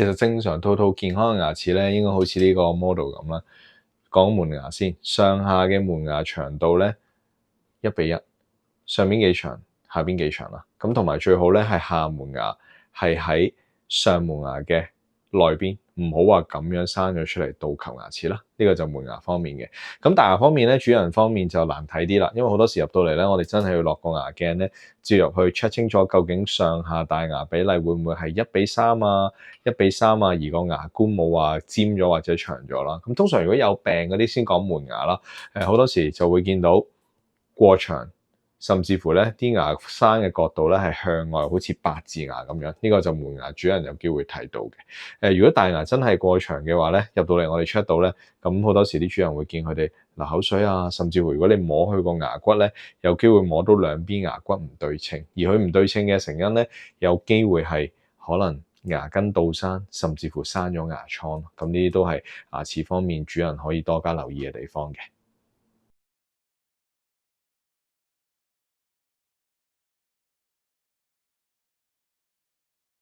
其實正常套健康嘅牙齒咧，應該好似呢個 model 咁啦。講門牙先，上下嘅門牙長度咧1:1，上邊幾長，下邊幾長啦。咁同埋最好咧係下門牙係喺上門牙嘅內邊，唔好話咁樣生咗出嚟倒球牙齒啦。呢個就門牙方面嘅。咁大牙方面咧，主人方面就難睇啲啦，因為好多時入到嚟咧，我哋真係要落個牙鏡咧，照入去 check 清楚究竟上下大牙比例會唔會係1:3啊、1:3啊，而個牙冠冇話尖咗或者長咗啦。咁通常如果有病嗰啲先講門牙啦，好多時就會見到過長。甚至乎咧，啲牙生嘅角度咧係向外，好似八字牙咁樣，呢個就門牙主人有機會睇到嘅。如果大牙真係過長嘅話咧，入到嚟我哋 check 到咧，咁好多時啲主人會見佢哋流口水啊，甚至乎如果你摸佢個牙骨咧，有機會摸到兩邊牙骨唔對稱，而佢唔對稱嘅成因咧，有機會係可能牙根倒生，甚至乎生咗牙瘡。咁呢啲都係牙齒方面主人可以多加留意嘅地方嘅。